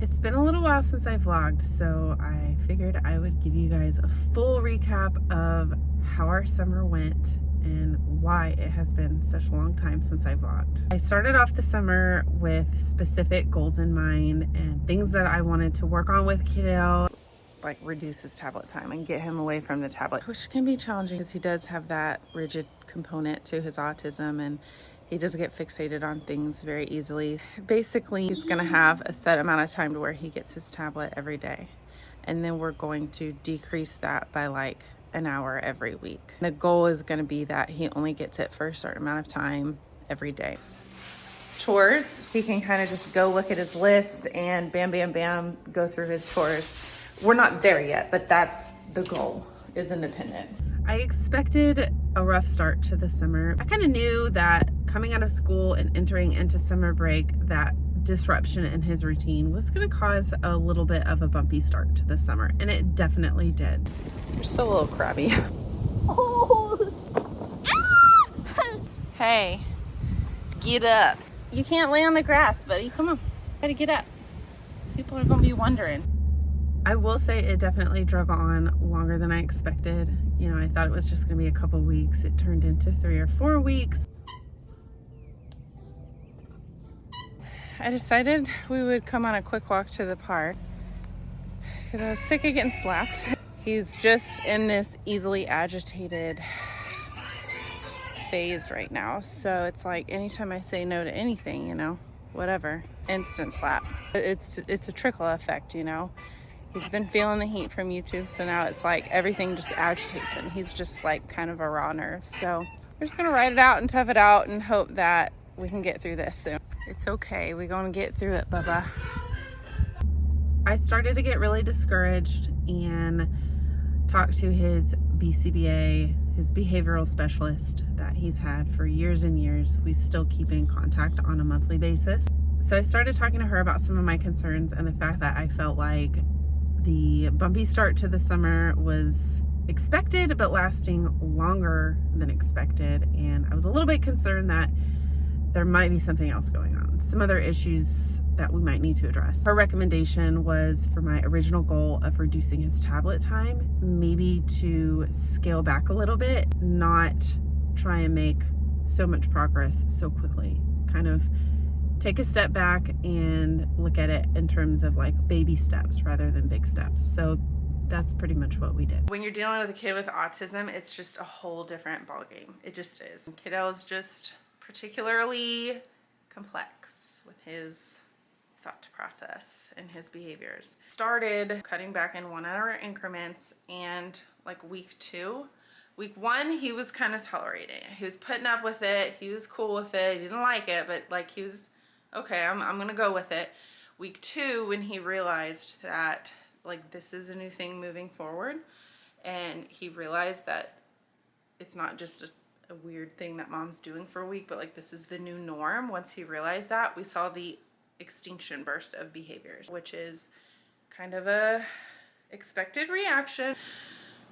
It's been a little while since I vlogged, so I figured I would give you guys a full recap of how our summer went and why it has been such a long time since I vlogged. I started off the summer with specific goals in mind and things that I wanted to work on with Kaidale, like reduce his tablet time and get him away from the tablet, which can be challenging because he does have that rigid component to his autism and he does get fixated on things very easily. Basically, he's gonna have a set amount of time to where he gets his tablet every day. And then we're going to decrease that by like an hour every week. The goal is gonna be that he only gets it for a certain amount of time every day. Chores, he can kind of just go look at his list and bam, bam, bam, go through his chores. We're not there yet, but that's the goal, is independent. I expected a rough start to the summer. I kind of knew that coming out of school and entering into summer break, that disruption in his routine was going to cause a little bit of a bumpy start to the summer, and it definitely did. You're still a little crabby. Hey, get up. You can't lay on the grass, buddy. Come on, gotta get up. People are gonna be wondering. I will say it definitely drug on longer than I expected. You know, I thought it was just gonna be a couple weeks. It turned into 3 or 4 weeks. I decided we would come on a quick walk to the park because I was sick of getting slapped. He's just in this easily agitated phase right now. So it's like anytime I say no to anything, you know, whatever, instant slap. It's a trickle effect, you know. He's been feeling the heat from YouTube, so now it's like everything just agitates him. He's just like kind of a raw nerve. So we're just gonna ride it out and tough it out and hope that we can get through this soon. It's okay, we're gonna get through it, Bubba. I started to get really discouraged and talked to his BCBA, his behavioral specialist that he's had for years and years. We still keep in contact on a monthly basis. So I started talking to her about some of my concerns and the fact that I felt like the bumpy start to the summer was expected, but lasting longer than expected. And I was a little bit concerned that there might be something else going on, some other issues that we might need to address. Her recommendation was for my original goal of reducing his tablet time, maybe to scale back a little bit, not try and make so much progress so quickly. Kind of take a step back and look at it in terms of like baby steps rather than big steps. So that's pretty much what we did. When you're dealing with a kid with autism, it's just a whole different ballgame. It just is. Kiddo is just particularly complex with his thought process and his behaviors. Started cutting back in 1 hour increments, and like week 1, he was kind of tolerating it. He was putting up with it. He was cool with it. He didn't like it, but like he was, okay, I'm gonna go with it. Week 2, when he realized that like this is a new thing moving forward, and he realized that it's not just a weird thing that mom's doing for a week, but like this is the new norm. Once he realized that, we saw the extinction burst of behaviors, which is kind of a expected reaction.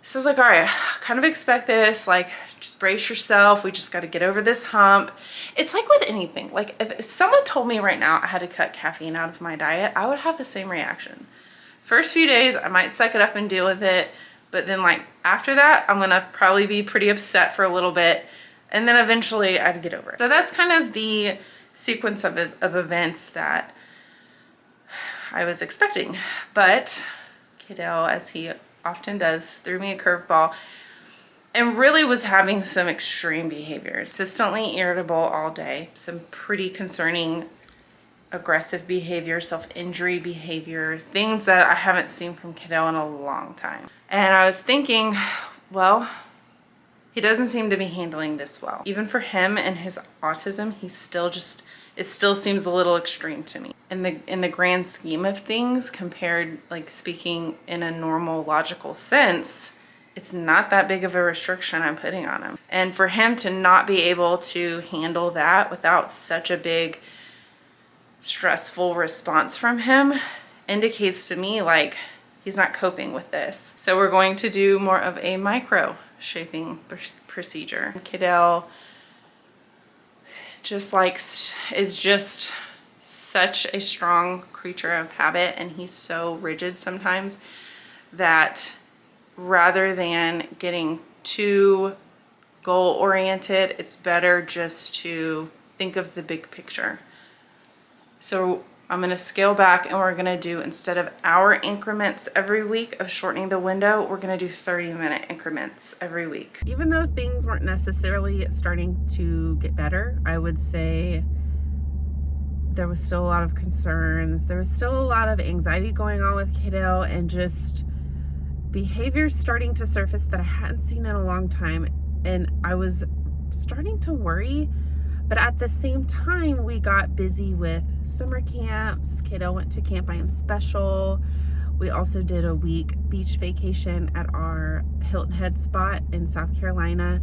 So I was like, all right, kind of expect this, like just brace yourself. We just got to get over this hump. It's like with anything, like if someone told me right now I had to cut caffeine out of my diet, I would have the same reaction. First few days, I might suck it up and deal with it. But then like after that, I'm gonna probably be pretty upset for a little bit, and then eventually I'd get over it. So that's kind of the sequence of events that I was expecting. But Kaidale, as he often does, threw me a curveball and really was having some extreme behaviors. Consistently irritable all day, some pretty concerning aggressive behavior, self-injury behavior, things that I haven't seen from Kaidale in a long time. And I was thinking, well, he doesn't seem to be handling this well. Even for him and his autism, it still seems a little extreme to me. In the grand scheme of things, compared, like speaking in a normal logical sense, it's not that big of a restriction I'm putting on him. And for him to not be able to handle that without such a big stressful response from him indicates to me like he's not coping with this. So we're going to do more of a micro shaping procedure. Kaidale is just such a strong creature of habit, and he's so rigid sometimes that rather than getting too goal oriented, it's better just to think of the big picture. So I'm going to scale back, and we're going to do, instead of hour increments every week of shortening the window, we're going to do 30-minute increments every week. Even though things weren't necessarily starting to get better, I would say there was still a lot of concerns. There was still a lot of anxiety going on with Kaidale, and just behaviors starting to surface that I hadn't seen in a long time. And I was starting to worry. But at the same time, we got busy with summer camps. Kaidale went to Camp I Am Special. We also did a week beach vacation at our Hilton Head spot in South Carolina.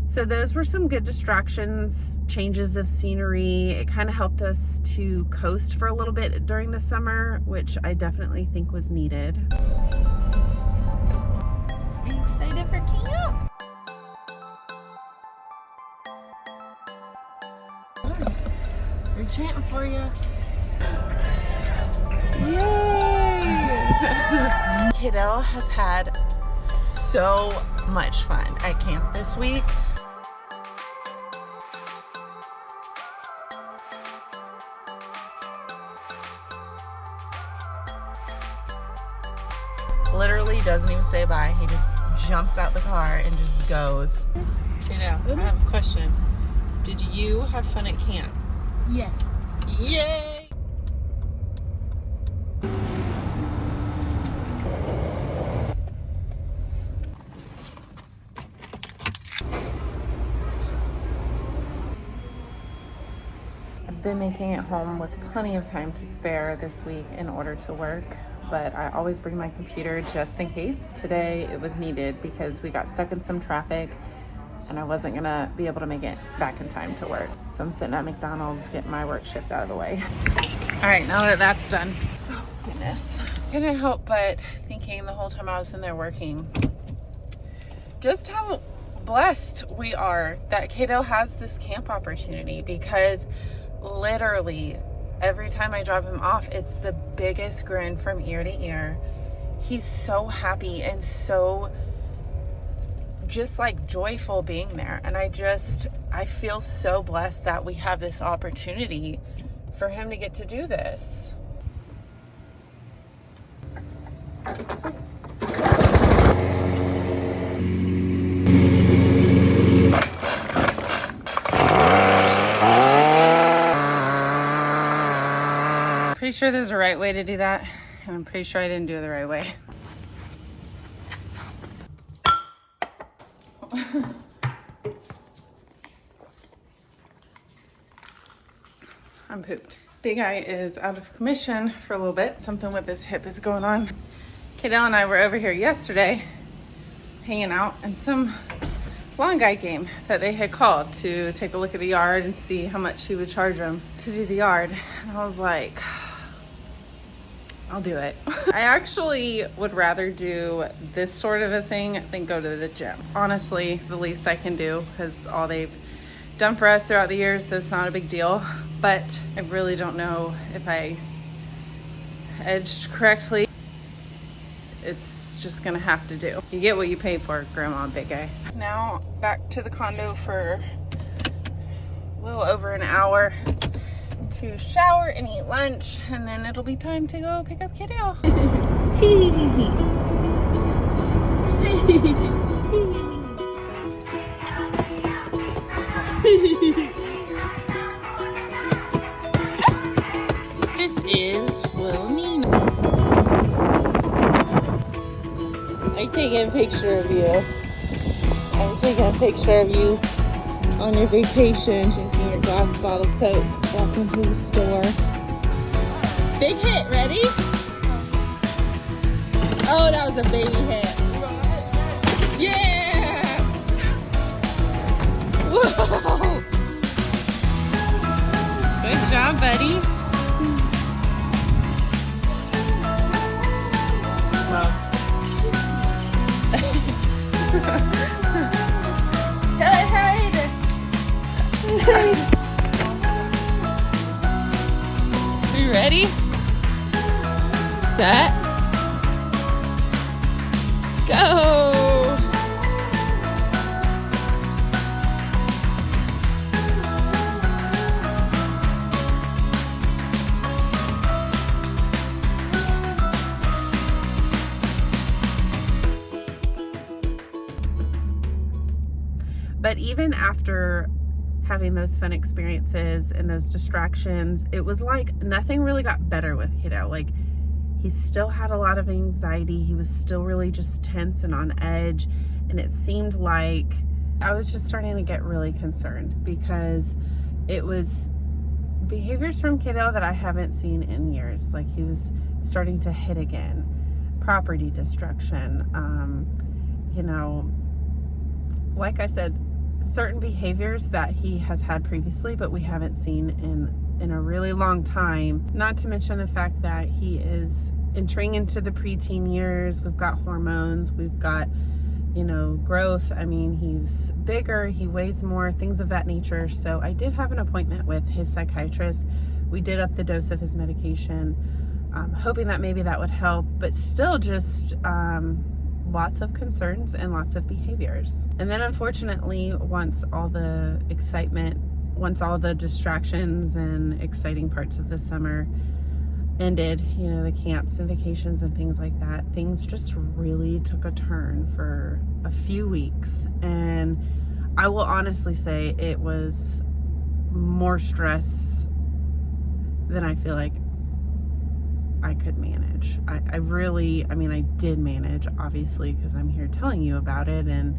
So those were some good distractions, changes of scenery. It kind of helped us to coast for a little bit during the summer, which I definitely think was needed. Are you excited for camp? We're chanting for you. Yay! Kaidale has had so much fun at camp this week. Literally doesn't even say bye. He just jumps out the car and just goes. Kaidale, I have a question. Did you have fun at camp? Yes. Yay! I've been making it home with plenty of time to spare this week in order to work, but I always bring my computer just in case. Today it was needed because we got stuck in some traffic and I wasn't gonna be able to make it back in time to work. So I'm sitting at McDonald's getting my work shift out of the way. All right, now that that's done, oh goodness. Couldn't help but thinking the whole time I was in there working, just how blessed we are that Kaidale has this camp opportunity, because literally every time I drop him off, it's the biggest grin from ear to ear. He's so happy and so just like joyful being there. And I feel so blessed that we have this opportunity for him to get to do this. Pretty sure there's a right way to do that, and I'm pretty sure I didn't do it the right way. I'm pooped. Big Eye is out of commission for a little bit. Something with his hip is going on. Kaidale and I were over here yesterday hanging out in some long guy game that they had called to take a look at the yard and see how much he would charge them to do the yard. And I was like, I'll do it. I actually would rather do this sort of a thing than go to the gym. Honestly, the least I can do, because all they've done for us throughout the years, so it's not a big deal. But I really don't know if I edged correctly. It's just gonna have to do. You get what you pay for, Grandma and Big Guy. Now back to the condo for a little over an hour to shower and eat lunch, and then it'll be time to go pick up Kaidale. This is Wilhelmina. I'm taking a picture of you. I'm taking a picture of you on your vacation, drinking your glass bottle Coke, walking to the store. Big hit, ready? Oh, that was a baby hit. Yeah! Whoa! Good job, buddy. set, go. But even after having those fun experiences and those distractions, it was like nothing really got better with Kaidale. Like, he still had a lot of anxiety. He was still really just tense and on edge. And it seemed like I was just starting to get really concerned, because it was behaviors from Kaidale that I haven't seen in years. Like, he was starting to hit again, property destruction, you know, like I said, certain behaviors that he has had previously, but we haven't seen in a really long time. Not to mention the fact that he is entering into the preteen years. We've got hormones, we've got, you know, growth. I mean, he's bigger, he weighs more, things of that nature. So I did have an appointment with his psychiatrist. We did up the dose of his medication, hoping that maybe that would help, but still just lots of concerns and lots of behaviors. And then unfortunately, once all the excitement, once all the distractions and exciting parts of the summer ended, you know, the camps and vacations and things like that, things just really took a turn for a few weeks. And I will honestly say it was more stress than I feel like I could manage. I mean, I did manage, obviously, because I'm here telling you about it, and,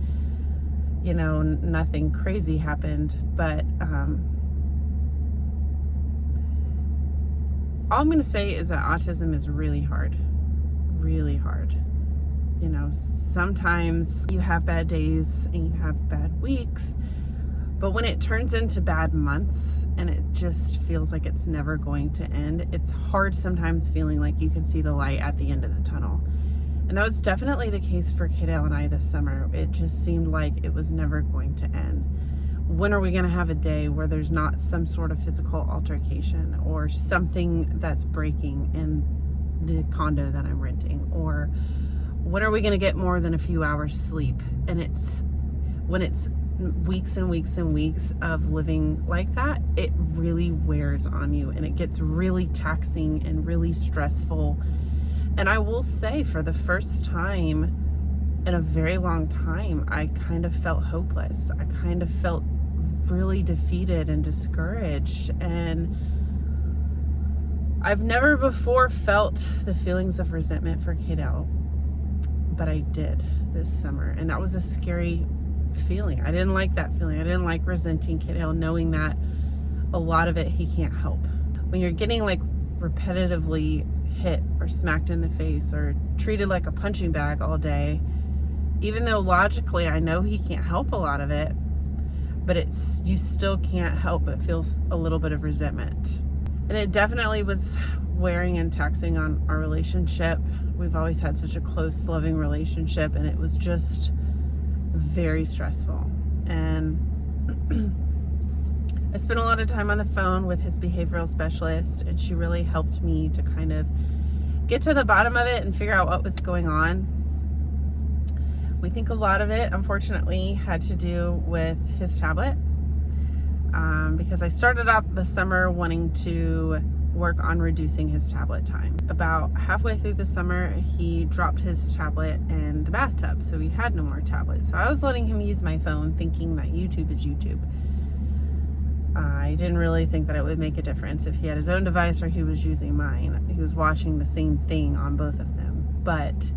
you know, nothing crazy happened, but all I'm going to say is that autism is really hard. Really hard. You know, sometimes you have bad days and you have bad weeks, but when it turns into bad months and it just feels like it's never going to end, it's hard sometimes feeling like you can see the light at the end of the tunnel. And that was definitely the case for Kaidale and I this summer. It just seemed like it was never going to end. When are we going to have a day where there's not some sort of physical altercation or something that's breaking in the condo that I'm renting? Or when are we going to get more than a few hours sleep? And when it's weeks and weeks and weeks of living like that, it really wears on you, and it gets really taxing and really stressful. And I will say, for the first time in a very long time, I kind of felt hopeless. I kind of felt really defeated and discouraged. And I've never before felt the feelings of resentment for Kaidale, but I did this summer, and that was a scary feeling. I didn't like that feeling. I didn't like resenting Kaidale, knowing that a lot of it he can't help. When you're getting like repetitively hit or smacked in the face or treated like a punching bag all day, even though logically I know he can't help a lot of it, but you still can't help but feel a little bit of resentment. And it definitely was wearing and taxing on our relationship. We've always had such a close, loving relationship, and it was just very stressful. And I spent a lot of time on the phone with his behavioral specialist, and she really helped me to kind of get to the bottom of it and figure out what was going on. We think a lot of it, unfortunately, had to do with his tablet, because I started off the summer wanting to work on reducing his tablet time. About halfway through the summer, he dropped his tablet in the bathtub, so he had no more tablet. So I was letting him use my phone, thinking that YouTube is YouTube. I didn't really think that it would make a difference if he had his own device or he was using mine. He was watching the same thing on both of them. But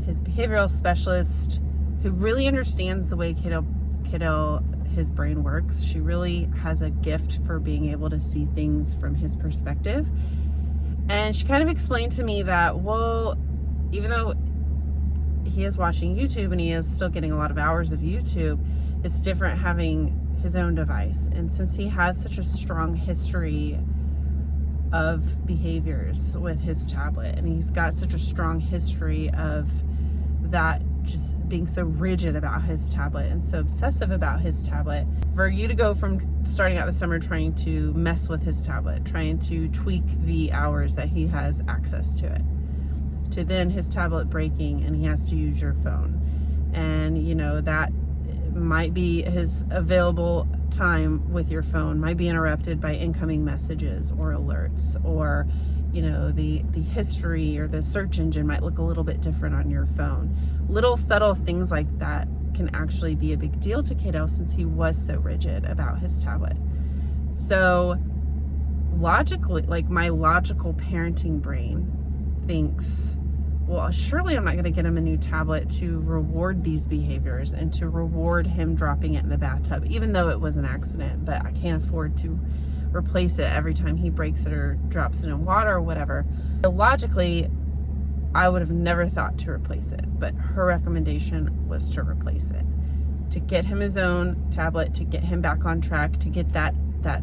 his behavioral specialist, who really understands the way Kaidale, his brain works, she really has a gift for being able to see things from his perspective. And she kind of explained to me that, well, even though he is watching YouTube and he is still getting a lot of hours of YouTube, it's different having his own device. And since he has such a strong history of behaviors with his tablet, and he's got such a strong history of that, just being so rigid about his tablet and so obsessive about his tablet, for you to go from starting out the summer trying to mess with his tablet, trying to tweak the hours that he has access to it, to then his tablet breaking and he has to use your phone. And, you know, that might be his available time with your phone might be interrupted by incoming messages or alerts, or, you know, the history or the search engine might look a little bit different on your phone. Little subtle things like that can actually be a big deal to Kaidale, since he was so rigid about his tablet. So logically, like, my logical parenting brain thinks, well, surely I'm not going to get him a new tablet to reward these behaviors and to reward him dropping it in the bathtub, even though it was an accident. But I can't afford to replace it every time he breaks it or drops it in water or whatever. So logically, I would have never thought to replace it, but her recommendation was to replace it, to get him his own tablet, to get him back on track, to get that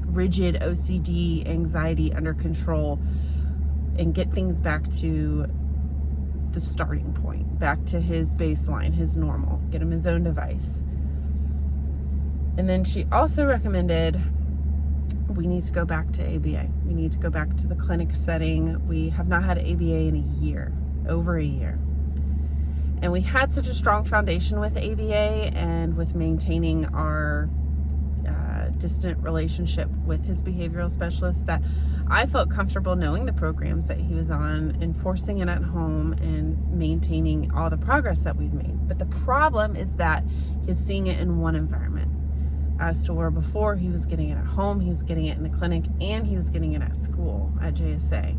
rigid OCD anxiety under control and get things back to the starting point, back to his baseline, his normal, get him his own device. And then she also recommended we need to go back to ABA. We need to go back to the clinic setting. We have not had ABA in a year, over a year. And we had such a strong foundation with ABA and with maintaining our distant relationship with his behavioral specialist that I felt comfortable knowing the programs that he was on, enforcing it at home, and maintaining all the progress that we've made. But the problem is that he's seeing it in one environment, as to where before he was getting it at home, he was getting it in the clinic, and he was getting it at school at JSA.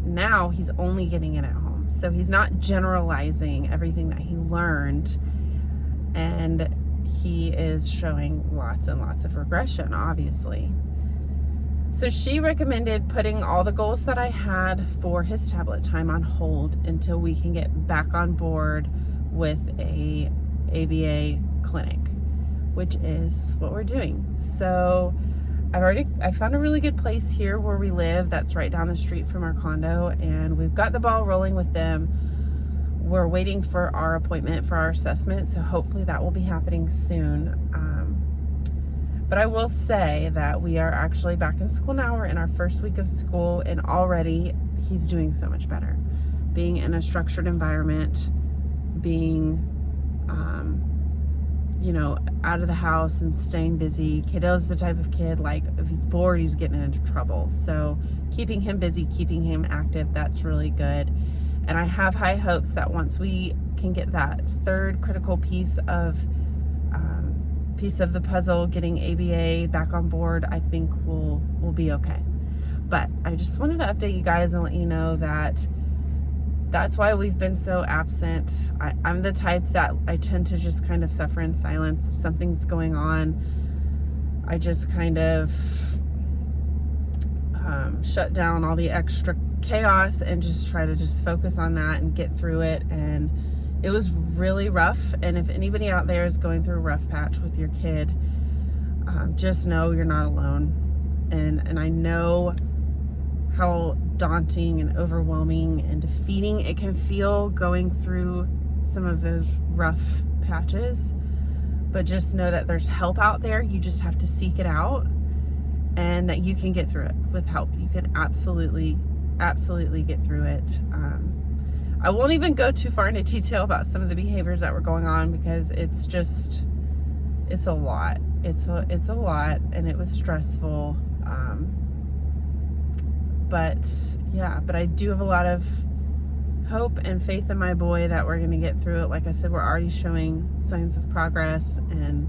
Now he's only getting it at home. So he's not generalizing everything that he learned, and he is showing lots and lots of regression, obviously. So she recommended putting all the goals that I had for his tablet time on hold until we can get back on board with a ABA clinic, which is what we're doing. So I found a really good place here where we live that's right down the street from our condo, and we've got the ball rolling with them. We're waiting for our appointment for our assessment, so hopefully that will be happening soon. But I will say that we are actually back in school now. We're in our first week of school, and already he's doing so much better. Being in a structured environment, being, you know, out of the house and staying busy. Kaidale's the type of kid, like, if he's bored, he's getting into trouble. So keeping him busy, keeping him active, that's really good. And I have high hopes that once we can get that third critical piece of the puzzle, getting ABA back on board, I think we'll be okay. But I just wanted to update you guys and let you know that that's why we've been so absent. I'm the type that I tend to just kind of suffer in silence. If something's going on, I just kind of shut down all the extra chaos and just try to just focus on that and get through it. And it was really rough. And if anybody out there is going through a rough patch with your kid, just know you're not alone. And I know how daunting and overwhelming and defeating it can feel going through some of those rough patches. But just know that there's help out there. You just have to seek it out, and that you can get through it with help. You can absolutely get through it. I won't even go too far into detail about some of the behaviors that were going on, because it's a lot. It's a lot, and it was stressful. But I do have a lot of hope and faith in my boy that we're going to get through it. Like I said, we're already showing signs of progress, and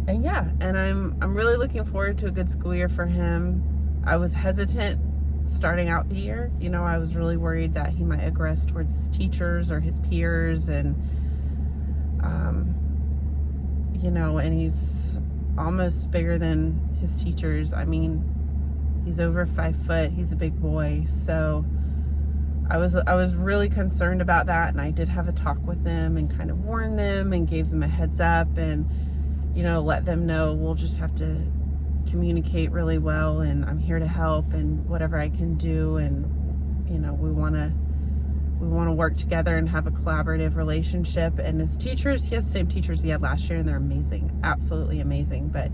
I'm really looking forward to a good school year for him. I was hesitant starting out the year. You know, I was really worried that he might aggress towards his teachers or his peers, and and he's almost bigger than his teachers. I mean, he's over 5 foot. He's a big boy. So I was really concerned about that, and I did have a talk with them and kind of warned them and gave them a heads up, and let them know we'll just have to communicate really well, and I'm here to help, and whatever I can do, and we want to work together and have a collaborative relationship. And his teachers, he has the same teachers he had last year, and they're amazing, absolutely amazing. But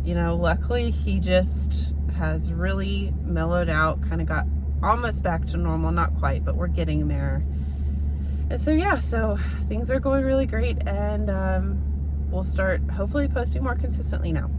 luckily he just has really mellowed out, kind of got almost back to normal, not quite, but we're getting there. And so yeah, so things are going really great, and we'll start hopefully posting more consistently now.